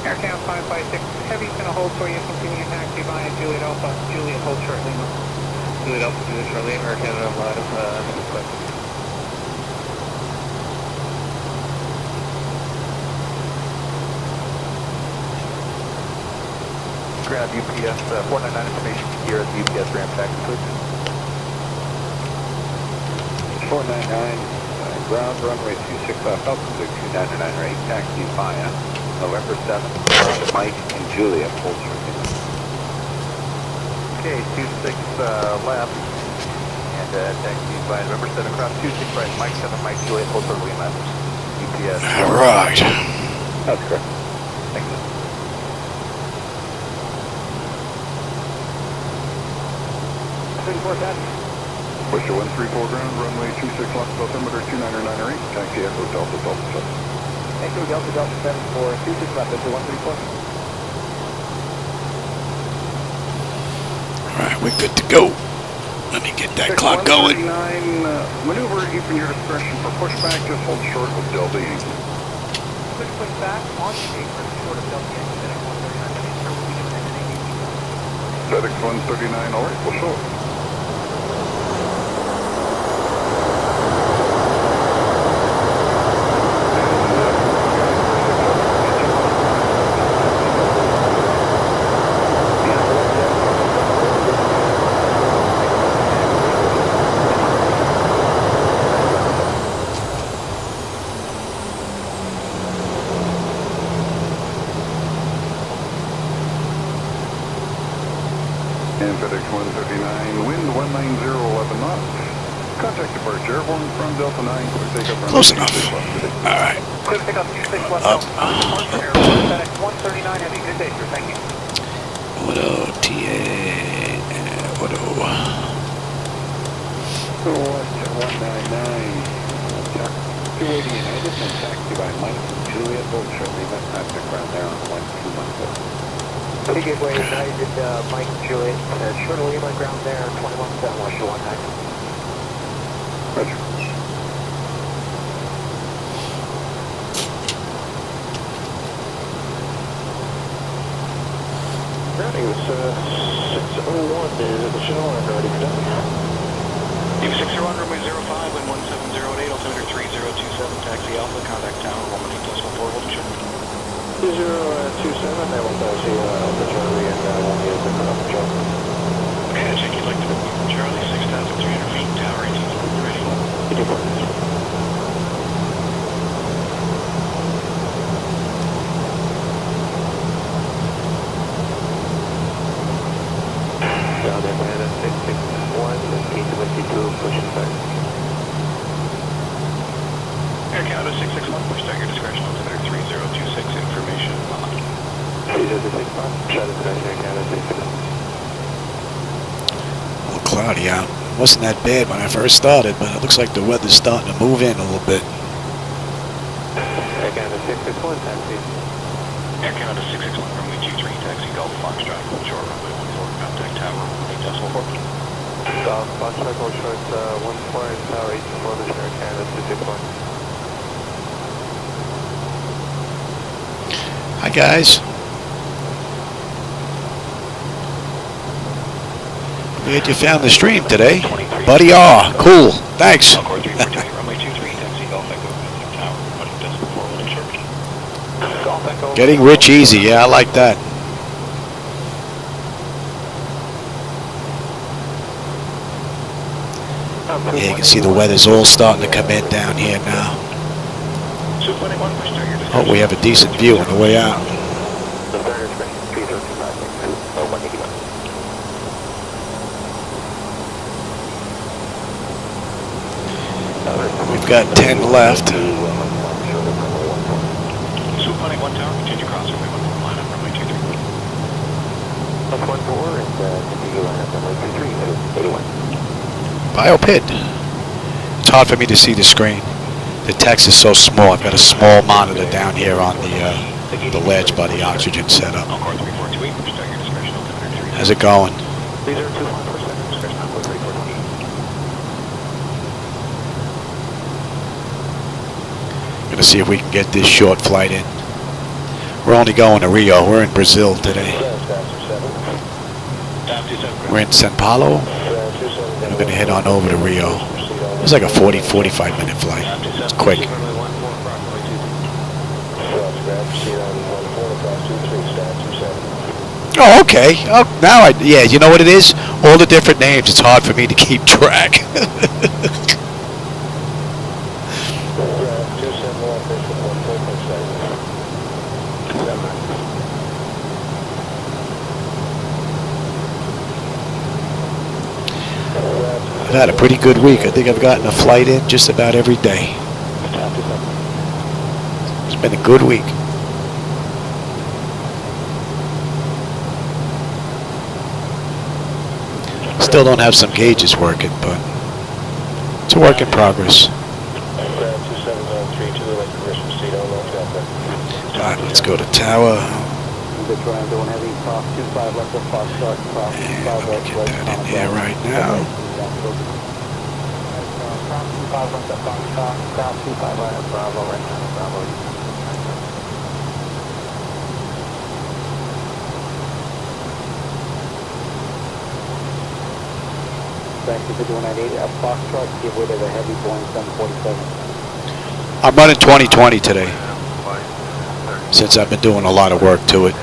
Air Count 556, Heavy's going to hold for you, continue taxi via Juliet Alpha, Juliet hold short Lima. Juliet Alpha, Juliet short Lima, Air Canada Live, Grab UPS 499 information here at the UPS ramp taxi, please. 499, ground runway 26 left, altitude 299 rate, taxi via November 7th, Mike and Julia, full circuit. Okay, 26 left, and taxi via November 7 across 26 right, Mike 7, Mike Julia, full circle Lima, UPS. All right. That's correct. Thank you. Pusher 134 ground, runway 26 left, altimeter 299 rate, taxi Echo Delta Delta 7. Echo Delta Delta 7 for 26 left, Pusher 134. All right, we're good to go. Let me get that clock going. Maneuver even your discretion for pushback, just hold short of Delta Yankee. Quick pushback on state for short of Delta Yankee, FedEx 139, all right, we'll show it. And FedEx 139, wind 190.11 knots. Contact departure, airborne from Delta 9, clear takeoff from Close enough. 26 left today. All right. Clear pick up 26 left. Up. FedEx 139, have a good day, sir. Thank you. Auto TA. Auto. 199, 280 United, and taxi by Mike and Julia, both shortly left traffic ground there on 1214. Gateway United, Mike Juliet, short of Lima ground there, 21-7, West 19. Roger. Aereos 601 is at the shell and ready for done. 601, runway 05, wind 170.8, altimeter 3027, taxi Alpha, contact tower, 118.4, hold short. 2027, they will taxi Alpha Charlie and won't be able to come up the job. Okay, I check you'd like to move Charlie, 6,300 feet, tower 18, ready. Down there, man, 661, 1822, pushing back. Air Canada 661, push start your discretion, altimeter 3026, information on. 3061, shut it down, Air Canada 661. A little cloudy out. Wasn't that bad when I first started, but it looks like the weather's starting to move in a little bit. Air Canada 661, taxi. Air Canada 661, runway 23, taxi Golf Foxtrot, short runway 14, contact tower 18.4. Golf Foxtrot, go short 14, tower 18.4, this Air Canada 661. Hi, guys. Glad you found the stream today. Buddy R. Cool. Thanks. Runway 23, taxi Golf Echo, contact tower 20.4, short. Golf Echo. Getting rich easy. Yeah, I like that. Yeah, you can see the weather's all starting to come in down here now. Oh, we have a decent view on the way out. We've got 10 left. Swoop running 1 tower, continue cross runway 14, line up runway 23. Up 14 and continue line up runway 23, 81. Biopit. It's hard for me to see the screen. The text is so small. I've got a small monitor down here on the ledge by the oxygen setup. Encore 3428, push start your discretion, altimeter 3. How's it going? These are 200%, discretion, Encore 3428. Gonna see if we can get this short flight in. We're only going to Rio. We're in Brazil today. We're in Sao Paulo. And we're going to head on over to Rio. It's like a 40-45 minute flight. It's quick. Oh, okay. Oh, now yeah, you know what it is? All the different names. It's hard for me to keep track. I've had a pretty good week. I think I've gotten a flight in just about every day. It's been a good week. Still don't have some gauges working, but it's a work in progress. Alright, let's go to tower. And let me get that in here right now. Foxtrot, give way to the heavy Boeing 747. I'm running 2020 today, since I've been doing a lot of work to it.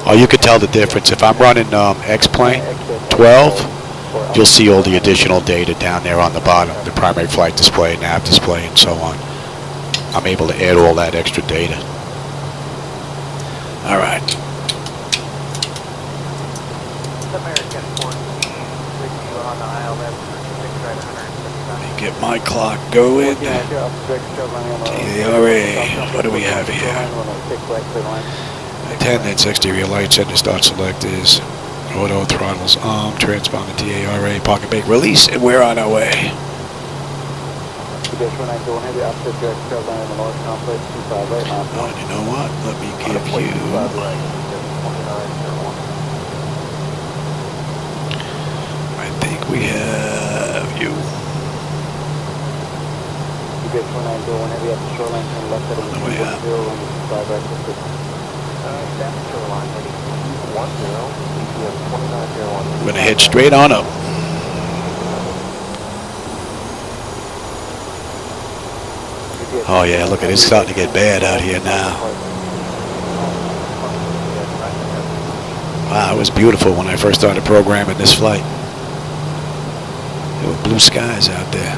Oh, you could tell the difference. If I'm running X-Plane 12, you'll see all the additional data down there on the bottom, the primary flight display, nav display, and so on. I'm able to add all that extra data. All right. American 14 with you on the ILS 36 right 179. Let me get my clock going. TARA. What do we have here? Attendance, exterior light, center start select is auto throttles on, transponder TARA, pocket brake release, and we're on our way. Oh, you know what? Let me give you. I think we have you. On the way up. We're gonna head straight on up. Oh yeah, look at it, it's starting to get bad out here now. Wow, it was beautiful when I first started programming this flight. There were blue skies out there.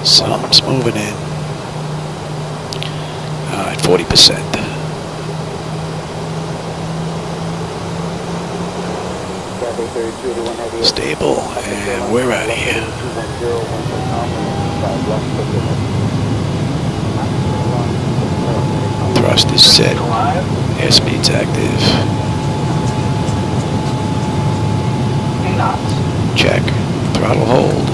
Something's moving in. All right, 40%. Stable, and we're out of here. Thrust is set. Airspeed's active. Check. Throttle hold.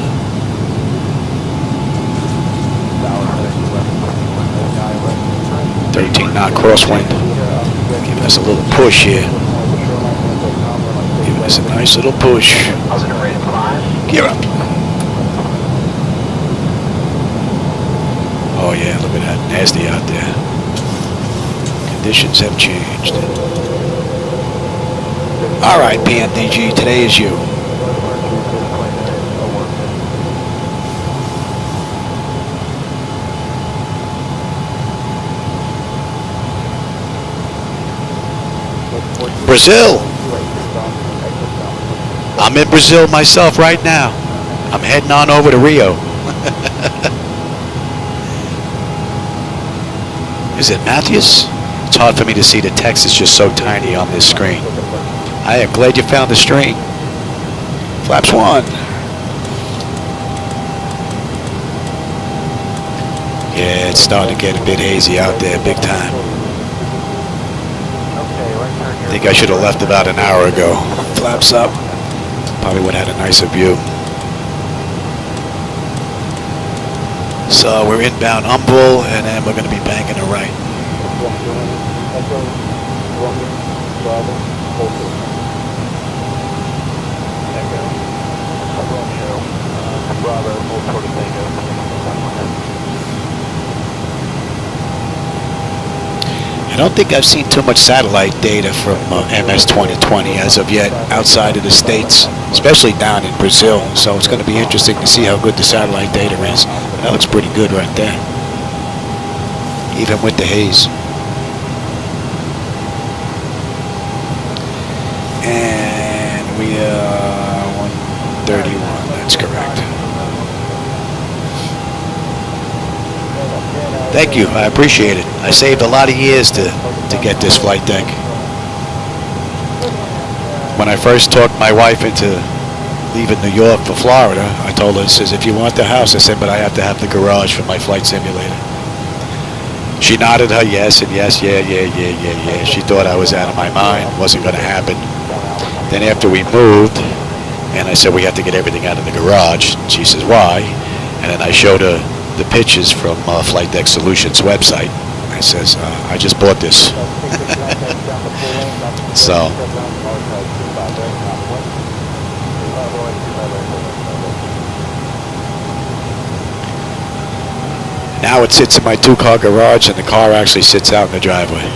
.13 knot crosswind. Giving us a little push here. Giving us a nice little push. Gear up. Oh yeah, look at that. Nasty out there. Conditions have changed. All right, PMDG, today is you. Brazil. I'm in Brazil myself right now. I'm heading on over to Rio. Is it Matthews? It's hard for me to see. The text is just so tiny on this screen. I am glad you found the stream. Flaps 1. Yeah, it's starting to get a bit hazy out there, big time. I think I should have left about an hour ago. Flaps up. Probably would have had a nicer view. So we're inbound Humble, and then we're going to be banking a right. Bravo, hold toward the Tango. I don't think I've seen too much satellite data from MS 2020 as of yet outside of the States, especially down in Brazil. So it's going to be interesting to see how good the satellite data is. That looks pretty good right there, even with the haze. And we are 131, that's correct. Thank you, I appreciate it. I saved a lot of years to get this flight deck. When I first talked my wife into leaving New York for Florida, I told her, I says, if you want the house, I said, but I have to have the garage for my flight simulator. She nodded her yes and yes, yeah. She thought I was out of my mind, wasn't going to happen. Then after we moved, and I said we have to get everything out of the garage, she says, why? And then I showed her the pictures from Flight Deck Solutions website. I says, I just bought this. So. Now it sits in my two-car garage, and the car actually sits out in the driveway.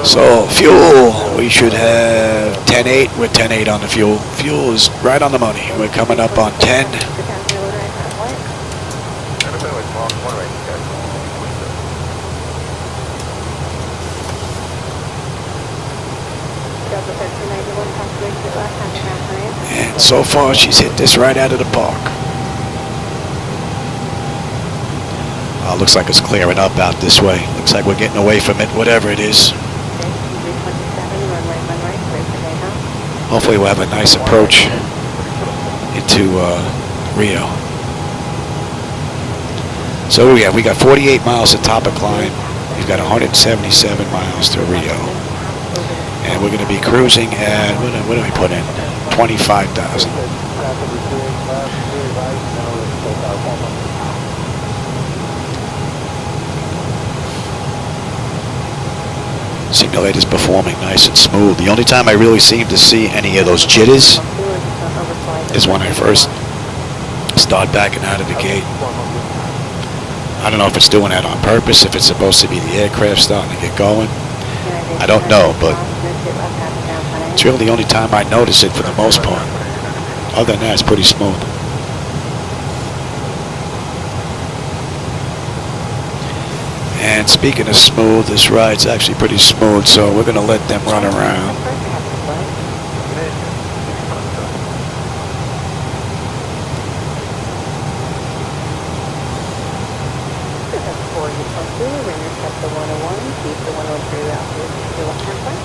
So fuel, we should have 10.8. We're 10.8 on the fuel. Fuel is right on the money. We're coming up on 10. And so far, she's hit this right out of the park. Looks like it's clearing up out this way. Looks like we're getting away from it, whatever it is. Hopefully we'll have a nice approach into Rio. So yeah, we got 48 miles of top of climb. We've got 177 miles to Rio. And we're going to be cruising at, what do we put in? 25,000. Simulator's performing nice and smooth. The only time I really seem to see any of those jitters is when I first start backing out of the gate. I don't know if it's doing that on purpose, if it's supposed to be the aircraft starting to get going. I don't know, but it's really the only time I notice it for the most part. Other than that, it's pretty smooth. And speaking of smooth, this ride's actually pretty smooth, so we're going to let them run around.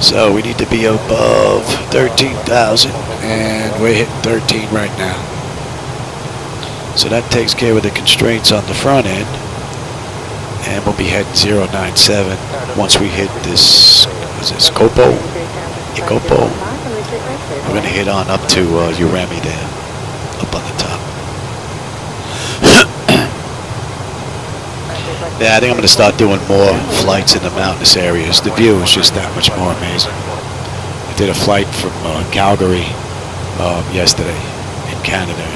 So we need to be above 13,000, and we're hitting 13 right now. So that takes care of the constraints on the front end. And we'll be heading 097 once we hit this, what's this, Copo? Copo. We're going to hit on up to Uremi there, up on the top. Yeah, I think I'm going to start doing more flights in the mountainous areas. The view is just that much more amazing. I did a flight from Calgary yesterday in Canada,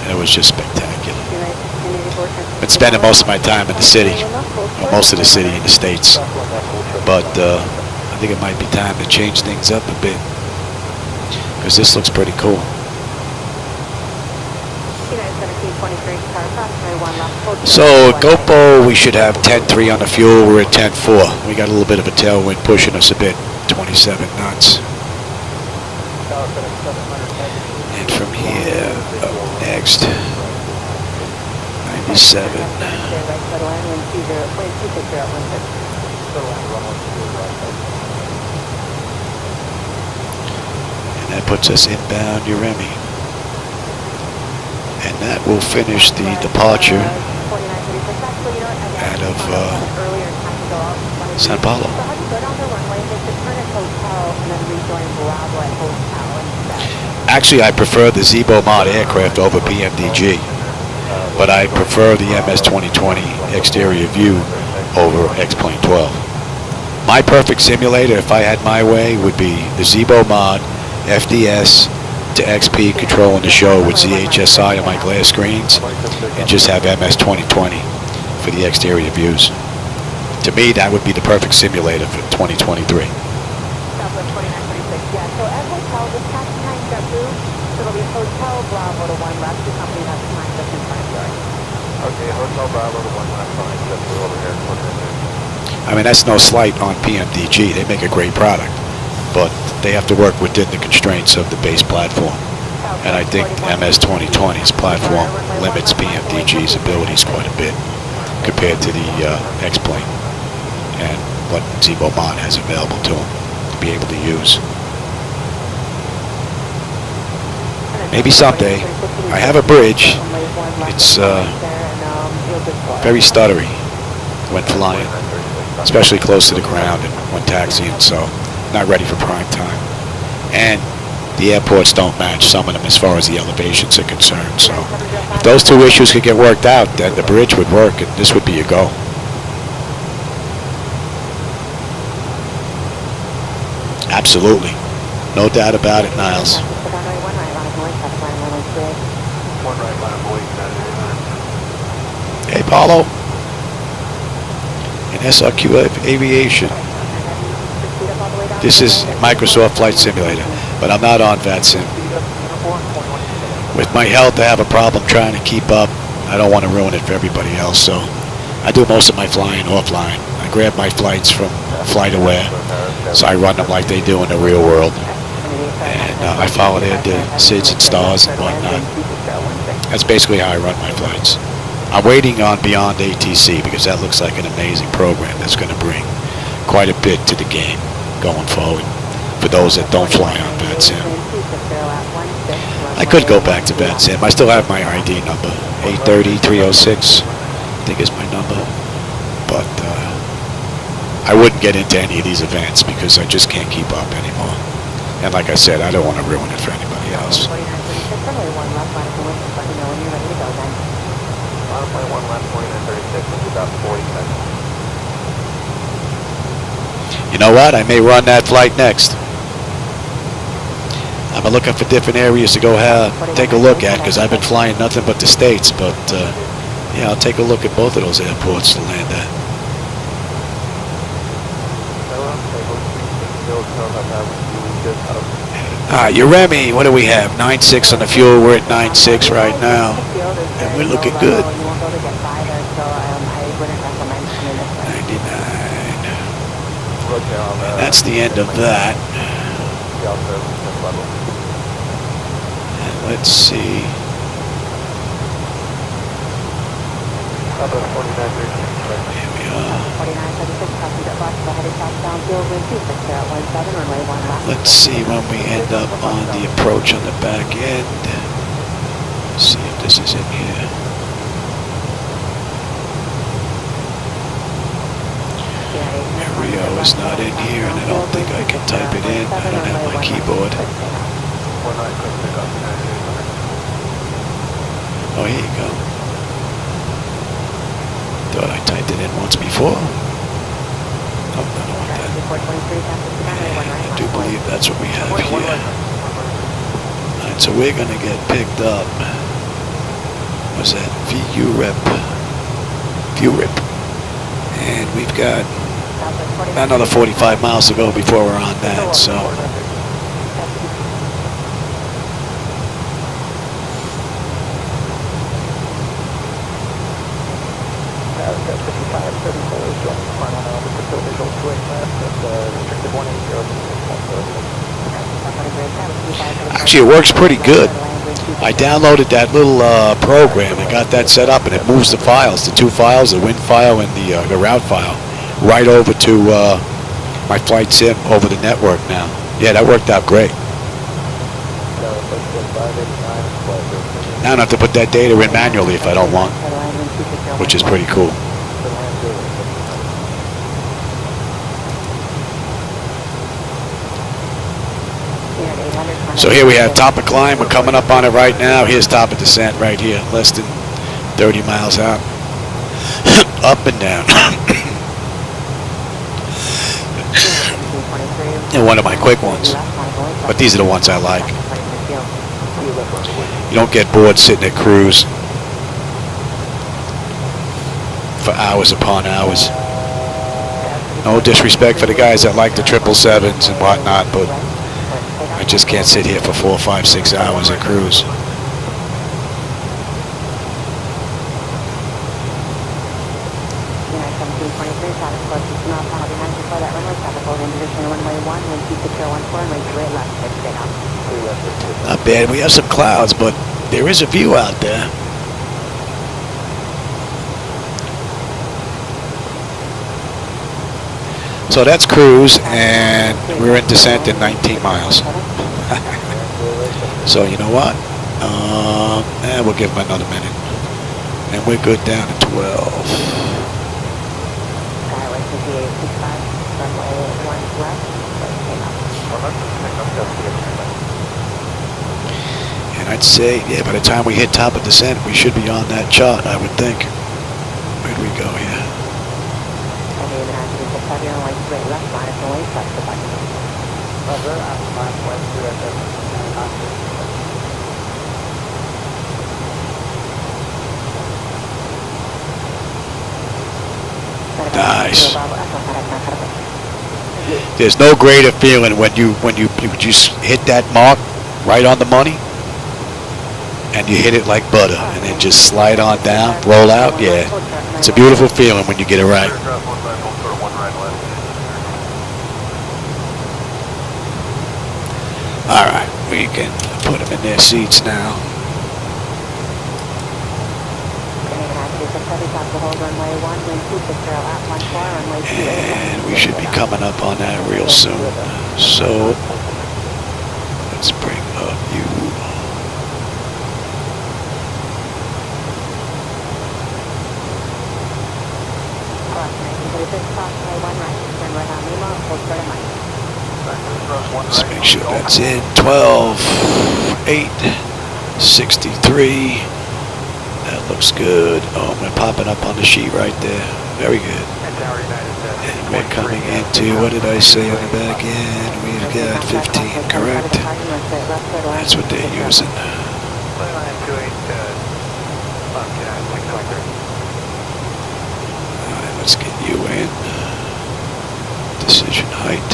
and it was just spectacular. Been spending most of my time in the city, or most of the city in the States, but I think it might be time to change things up a bit, because this looks pretty cool. So GoPro, we should have 10.3 on the fuel. We're at 10.4. We got a little bit of a tailwind pushing us a bit, 27 knots. And from here, up next, 97. And that puts us inbound Uremi. And that will finish the departure out of Sao Paulo. Actually, I prefer the Zibo mod aircraft over PMDG, but I prefer the MS 2020 exterior view over X-Plane 12. My perfect simulator, if I had my way, would be the Zibo mod, FDS to XP controlling the show with ZHSI on my glass screens, and just have MS 2020 for the exterior views. To me, that would be the perfect simulator for 2023. Southwest 4936, yeah. So as hotel, this taxi time got moved, so it'll be Hotel Bravo to 1 left, the company that's time just in front of yours. Okay, Hotel Bravo to 1 left line, just over here. I mean, that's no slight on PMDG. They make a great product, but they have to work within the constraints of the base platform. And I think MS 2020's platform limits PMDG's abilities quite a bit compared to the X-Plane and what Zibo Mod has available to them to be able to use. Maybe someday. I have a bridge. It's very stuttery when flying, especially close to the ground and when taxiing, so not ready for prime time. And the airports don't match some of them as far as the elevations are concerned, so if those two issues could get worked out, then the bridge would work and this would be a go. Absolutely. No doubt about it, Niles. One right line, Boy, Hey, Paulo. In SRQ Aviation. This is Microsoft Flight Simulator, but I'm not on VATSIM. With my health, I have a problem trying to keep up. I don't want to ruin it for everybody else, so I do most of my flying offline. I grab my flights from FlightAware, so I run them like they do in the real world. And I follow their SIDS and stars and whatnot. That's basically how I run my flights. I'm waiting on Beyond ATC because that looks like an amazing program that's going to bring quite a bit to the game going forward for those that don't fly on VATSIM. I could go back to VATSIM. I still have my ID number, 830-306, I think is my number. But I wouldn't get into any of these events because I just can't keep up anymore. And like I said, I don't want to ruin it for anybody else. Point 1 left, 4936, it's about 40 seconds. You know what? I may run that flight next. I'm looking for different areas to go take a look at because I've been flying nothing but the States. But yeah, I'll take a look at both of those airports to land at. You're Remy. What do we have? 9.6 on the fuel. We're at 9.6 right now. And we're looking good. 99. And that's the end of that. And let's see. Here we are. Let's see when we end up on the approach on the back end. Let's see if this is in here. Aereos is not in here, and I don't think I can type it in. I don't have my keyboard. Oh, here you go. Thought I typed it in once before. Oh, I don't want that. I do believe that's what we have here. Alright, so we're going to get picked up. What's that? VURIP. And we've got another 45 miles to go before we're on that, so. Actually, it works pretty good. I downloaded that little program and got that set up, and it moves the files, the two files, the wind file and the route file, right over to my flight sim over the network now. Yeah, that worked out great. Now I don't have to put that data in manually if I don't want, which is pretty cool. So here we have top of climb. We're coming up on it right now. Here's top of descent right here, less than 30 miles out. Up and down. And one of my quick ones. But these are the ones I like. You don't get bored sitting at cruise for hours upon hours. No disrespect for the guys that like the 777s and whatnot, but I just can't sit here for 4, 5, 6 hours at cruise. Not bad. We have some clouds, but there is a view out there. So that's cruise, and we're in descent in 19 miles. So you know what? We'll give them another minute. And we're good down to 12. And I'd say, yeah, by the time we hit top of descent, we should be on that chart, I would think. Where do we go here? Nice. There's no greater feeling when you just hit that mark right on the money, and you hit it like butter, and then just slide on down, roll out. Yeah, it's a beautiful feeling when you get it right. All right, we can put them in their seats now. And we should be coming up on that real soon. So let's bring up you. Let's make sure that's in. 12, 8, 63. That looks good. Oh, we're popping up on the sheet right there. Very good. And we're coming into, what did I say on the back end? We've got 15, correct? That's what they're using. Alright, let's get you in. Decision height.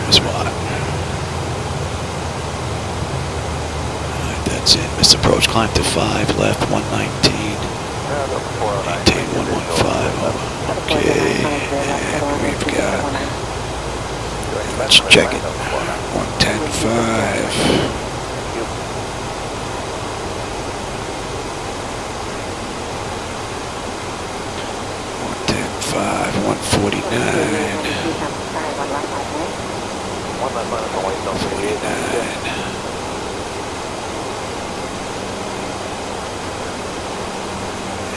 There's one. Alright, that's it. Missed approach, climb to 5, left 119. Maintain 115. Okay, and we've got, let's check it. 110.5. 149. 49.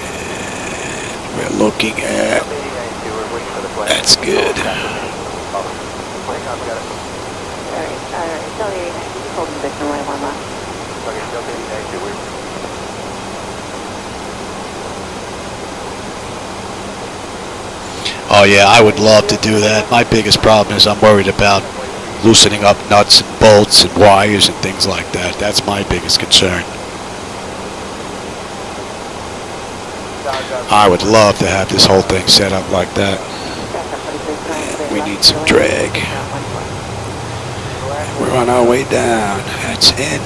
And we're looking at, that's good. Oh yeah, I would love to do that. My biggest problem is I'm worried about loosening up nuts and bolts and wires and things like that. That's my biggest concern. I would love to have this whole thing set up like that. And we need some drag. We're on our way down. That's in.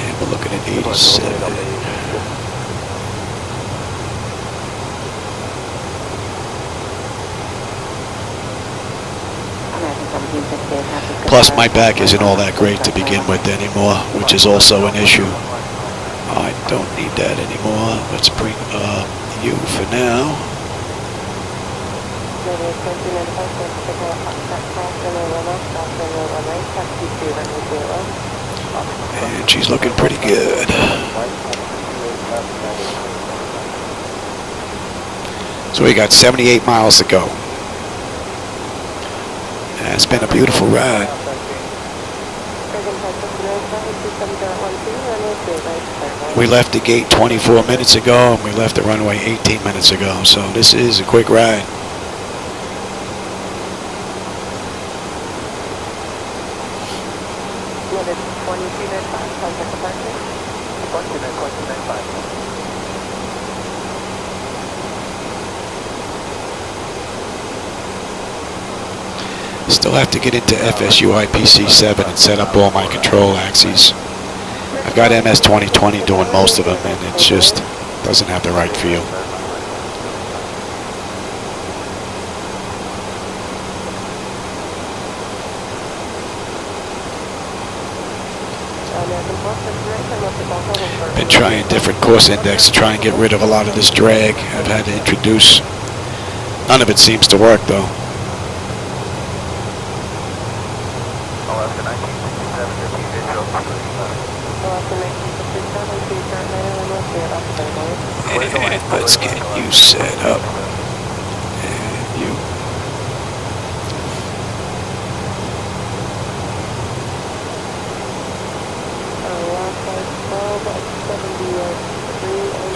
And we're looking at 87. Plus, my back isn't all that great to begin with anymore, which is also an issue. I don't need that anymore. Let's bring up you for now. And she's looking pretty good. So we got 78 miles to go. And it's been a beautiful ride. We left the gate 24 minutes ago and we left the runway 18 minutes ago. So this is a quick ride. Still have to get into FSU IPC7 and set up all my control axes. I've got MS 2020 doing most of them, and it just doesn't have the right feel. Been trying different course index to try and get rid of a lot of this drag I've had to introduce. None of it seems to work, though. And let's get you set up. And you.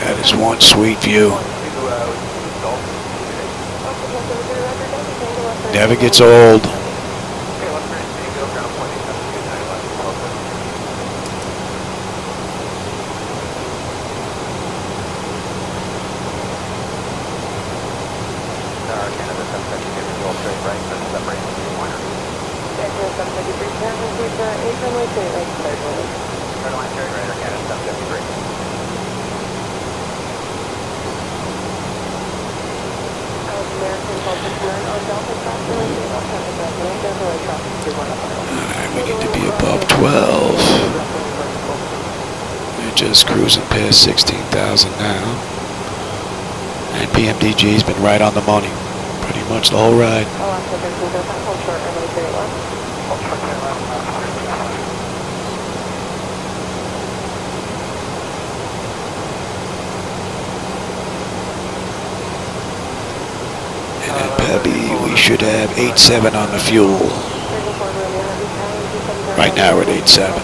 That is one sweet view. Never gets old. Alright, we need to be above 12. We're just cruising past 16,000 now. And PMDG's been right on the money. Pretty much the whole ride. And at Pebby, we should have 8.7 on the fuel. Right now we're at 8.7.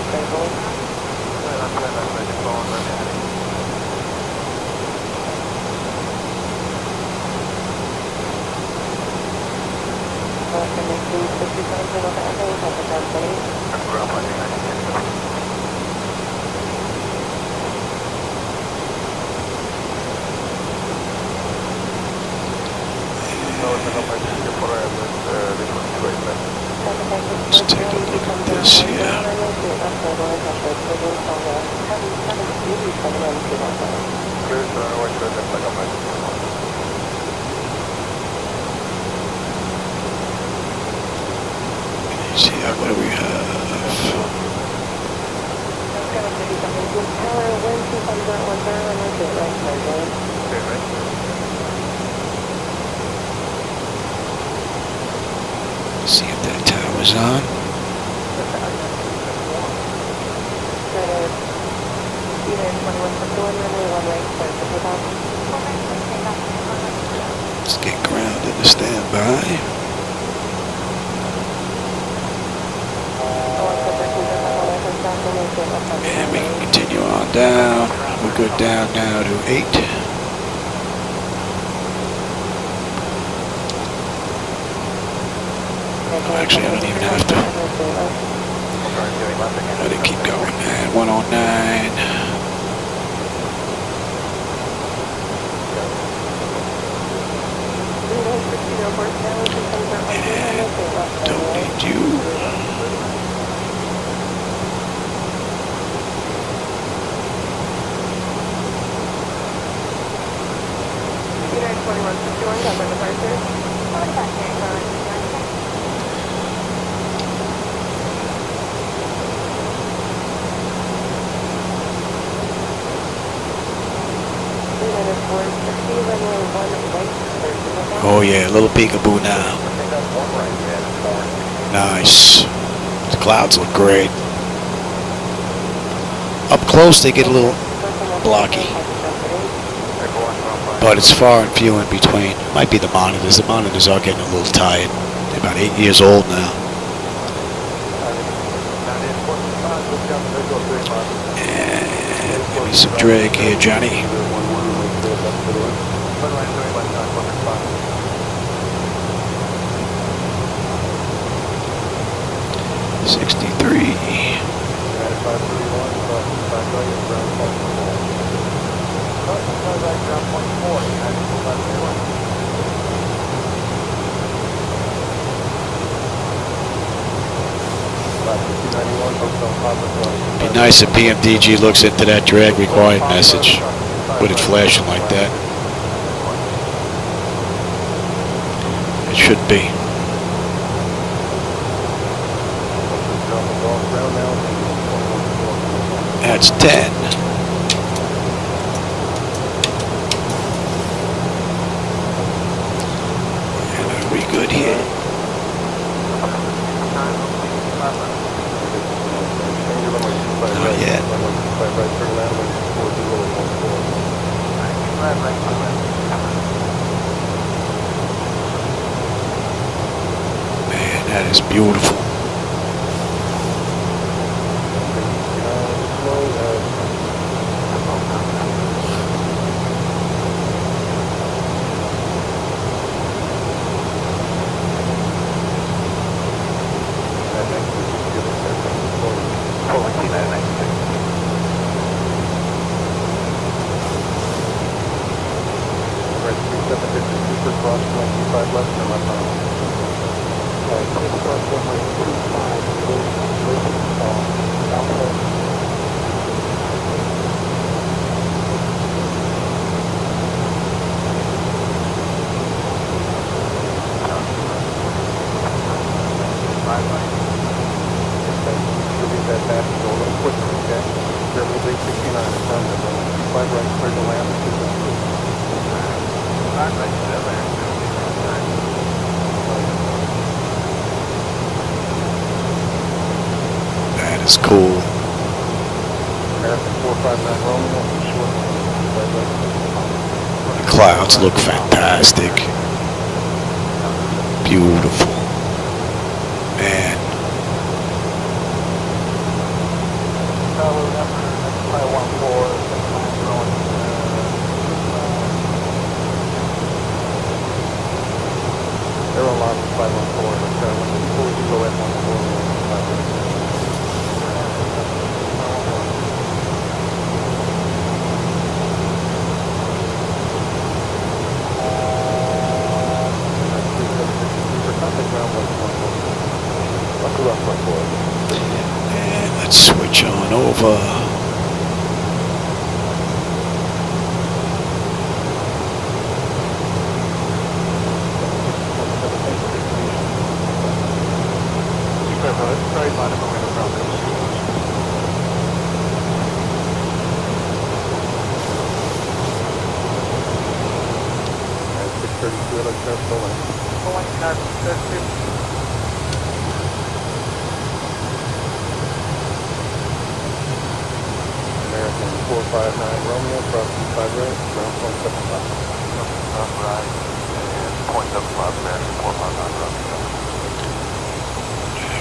Let's take a look at this here. Let's see, what do we have? Let's see if that tower's on. Let's get grounded to standby. And we can continue on down. We'll go down now to 8. Actually, I don't even have to. Let it keep going. And 109. And don't need you. Oh yeah, a little peekaboo now. Nice. The clouds look great. Up close they get a little blocky, but it's far and few in between. Might be the monitors. The monitors are getting a little tired. They're about 8 years old now. And give me some drag here, Johnny. 63. Be nice if PMDG looks into that drag required message with it flashing like that. It should be. That's 10. And are we good here? Not yet. Man, that is beautiful. That is cool. The clouds look fantastic. Beautiful. Man. And let's switch on over.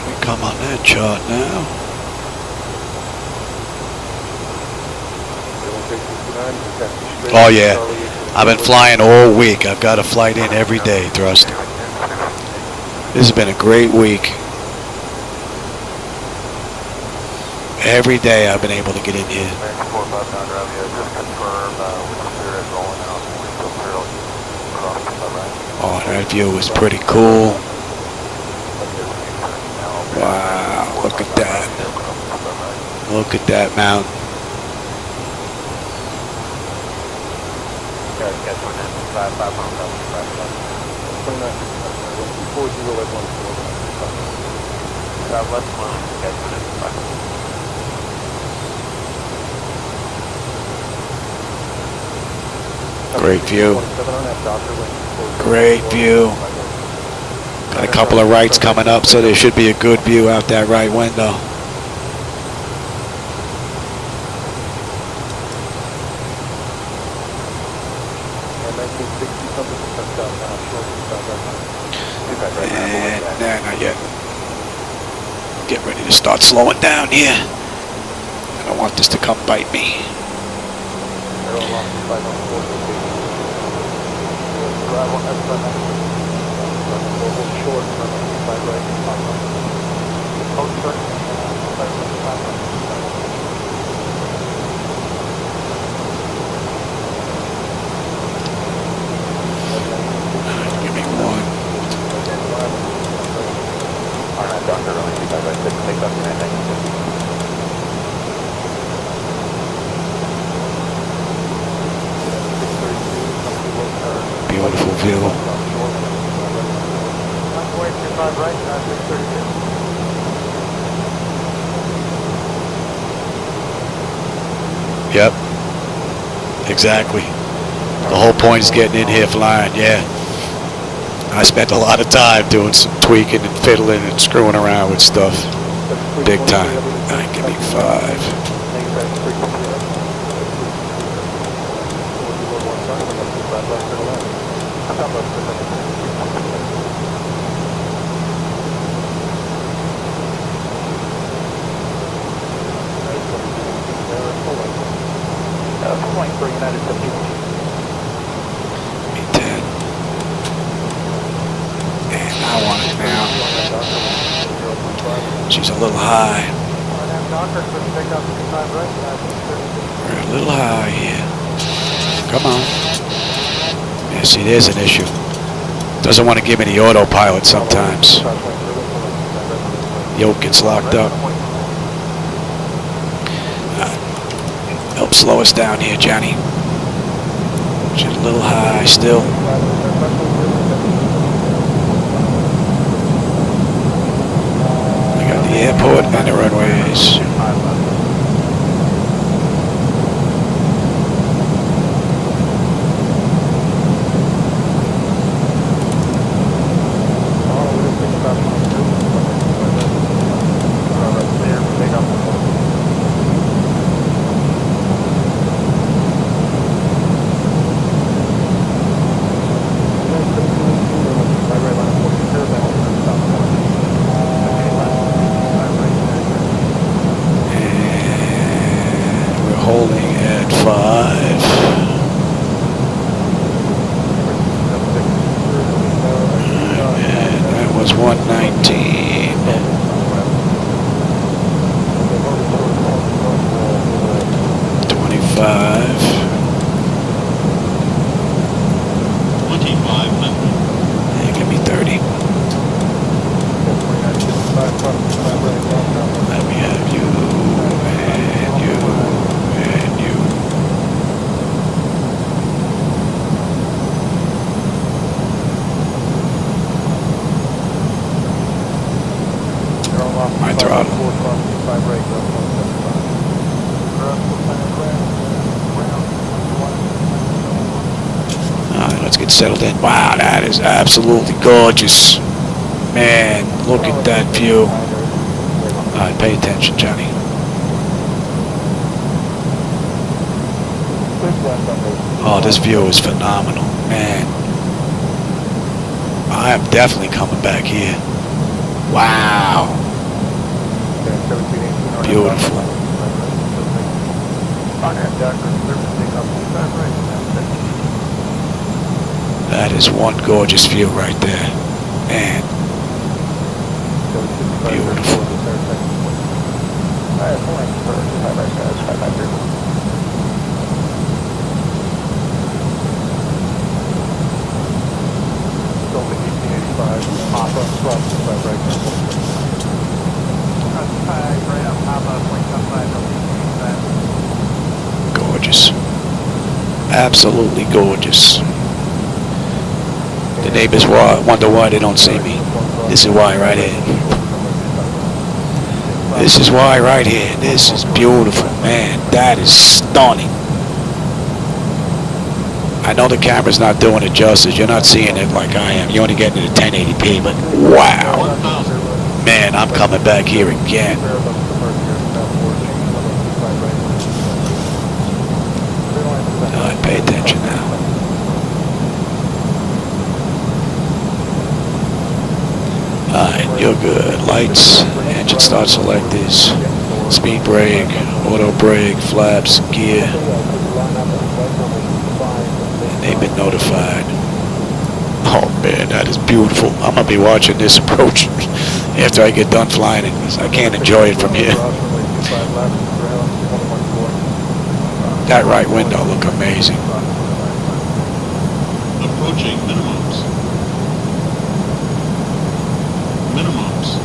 We come on that chart now. Oh yeah, I've been flying all week. I've got a flight in every day, Thrust. This has been a great week. Every day I've been able to get in here. Oh, that view is pretty cool. Wow, look at that. Look at that mountain. Great view. Great view. Got a couple of rights coming up, so there should be a good view out that right window. And nah, not yet. Get ready to start slowing down here. I don't want this to come bite me. Give me one. Beautiful view. Yep. Exactly. The whole point is getting in here flying, yeah. I spent a lot of time doing some tweaking and fiddling and screwing around with stuff. Big time. All right, give me 5. Give me 10. And I want it now. She's a little high. We're a little high here. Come on. Yeah, see, there's an issue. Doesn't want to give me the autopilot sometimes. Yoke gets locked up. Help slow us down here, Johnny. She's a little high still. We got the airport and the runways. Holding at 5. And that was 119. 25. 2500. Yeah, give me 30. Let me have you and you. My throttle. Alright, let's get settled in. Wow, that is absolutely gorgeous. Man, look at that view. Alright, pay attention, Johnny. Oh, this view is phenomenal. Man. I am definitely coming back here. Wow. Beautiful. That is one gorgeous view right there. Man. Beautiful. Gorgeous. Absolutely gorgeous. The neighbors wonder why they don't see me. This is why right here. This is why right here. This is beautiful, man. That is stunning. I know the camera's not doing it justice. You're not seeing it like I am. You're only getting it at 1080p, but wow. Man, I'm coming back here again. All right, pay attention now. Alright, you're good. Lights, engine start selectors, speed brake, auto brake, flaps, gear. And they've been notified. Oh man, that is beautiful. I'm going to be watching this approach after I get done flying it, because I can't enjoy it from here. That right window look amazing. Approaching minimums. Minimums.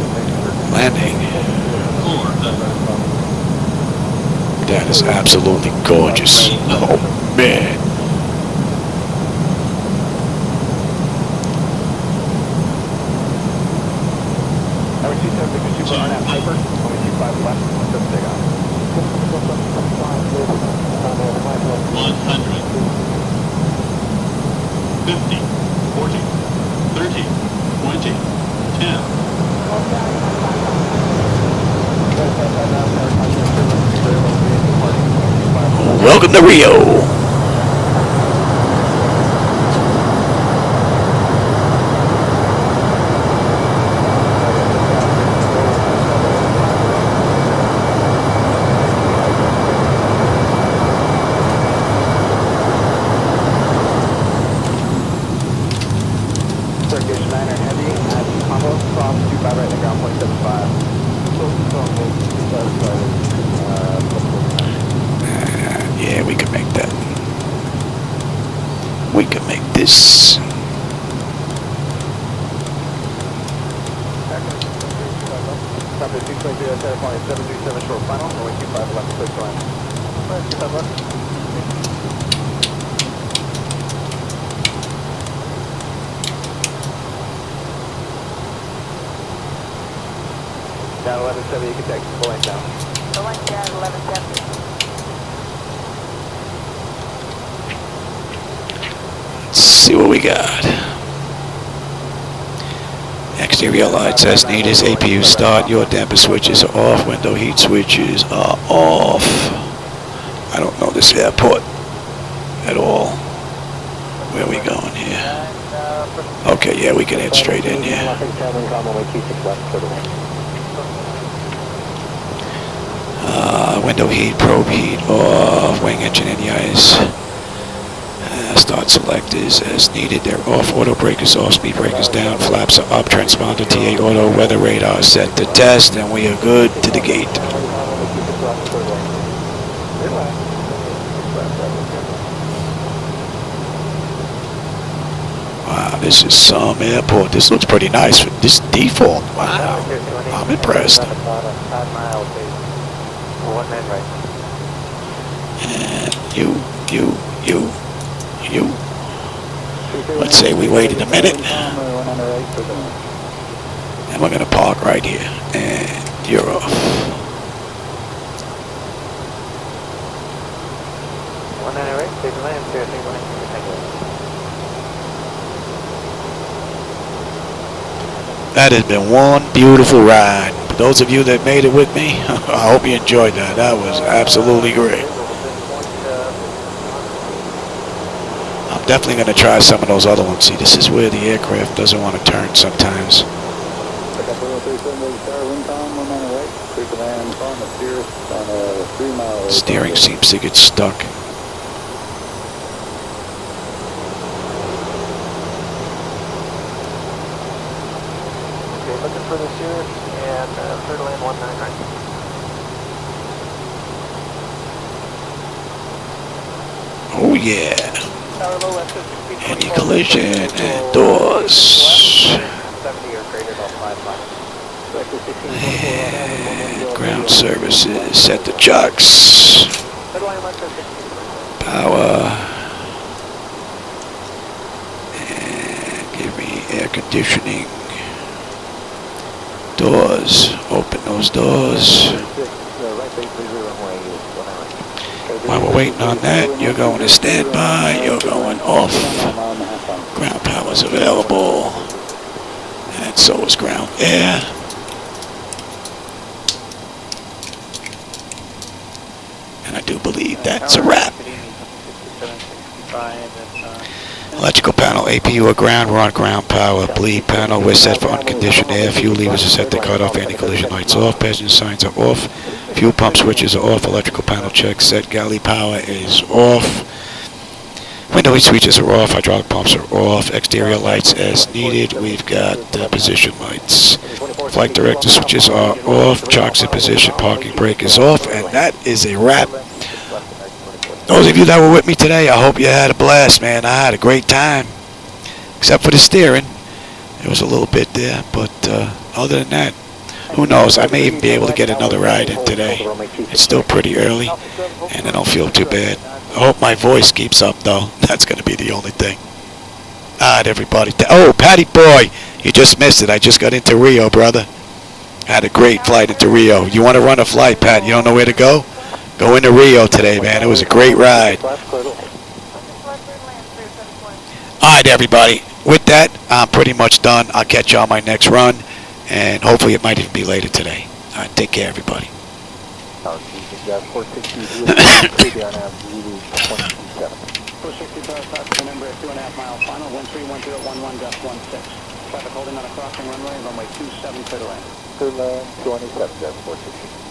Landing. That is absolutely gorgeous. Oh man. Welcome to Rio. Yeah, we can make that. We can make this. Down 1170, you can take the line down. The line down 1170. See what we got. Exterior lights as needed. APU start. Your damper switches are off. Window heat switches are off. I don't know this airport at all. Where are we going here? Okay, yeah, we can head straight in here. Window heat, probe heat off. Wing engine in the ice. Start selectors as needed. They're off. Auto breakers off. Speed breakers down. Flaps are up. Transponder TA auto. Weather radar set to test, and we are good to the gate. Wow, this is some airport. This looks pretty nice for this default. Wow, I'm impressed. And you. Let's say we waited a minute. And we're going to park right here. And you're off. That has been one beautiful ride. For those of you that made it with me, I hope you enjoyed that. That was absolutely great. I'm definitely going to try some of those other ones. See, this is where the aircraft doesn't want to turn sometimes. Steering seems to get stuck. Okay, looking for the Cirrus and third lane 19 right. Oh yeah. Anti-collision and doors. And ground services, set the chocks. Power. And give me air conditioning. Doors, open those doors. While we're waiting on that, you're going to standby, you're going off. Ground power's available. And so is ground air. And I do believe that's a wrap. Electrical panel, APU or ground, we're on ground power. Bleed panel, we're set for unconditioned air. Fuel levers are set to cut off. Anti-collision lights off. Passenger signs are off. Fuel pump switches are off. Electrical panel check set. Galley power is off. Window switches are off. Hydraulic pumps are off. Exterior lights as needed. We've got position lights. Flight director switches are off. Chocks in position. Parking brake is off. And that is a wrap. Those of you that were with me today, I hope you had a blast, man. I had a great time. Except for the steering. It was a little bit there. But other than that, who knows? I may even be able to get another ride in today. It's still pretty early, and I don't feel too bad. I hope my voice keeps up, though. That's going to be the only thing. All right, everybody. Oh, Patty boy, you just missed it. I just got into Rio, brother. I had a great flight into Rio. You want to run a flight, Pat? You don't know where to go? Go into Rio today, man. It was a great ride. All right, everybody. With that, I'm pretty much done. I'll catch you on my next run, and hopefully it might even be later today. All right, take care, everybody. Traffic holding on a crossing runway, runway 27, clear to land. Clear land, 27, 460.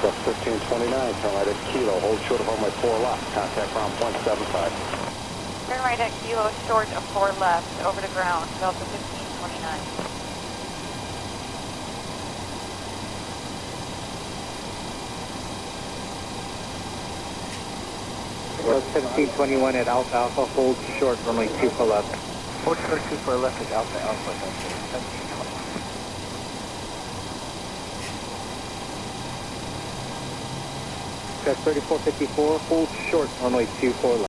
Plus 1529, turn right at Kilo, hold short of runway 4 left, contact ground 175. Turn right at Kilo, short of 4 left, over to ground, Delta 1529. Plus 1721 at Alpha Alpha, hold short, runway 24 left. Hold short 24 left is Alpha Alpha, 1721. That's 3454, hold short, runway 24 left.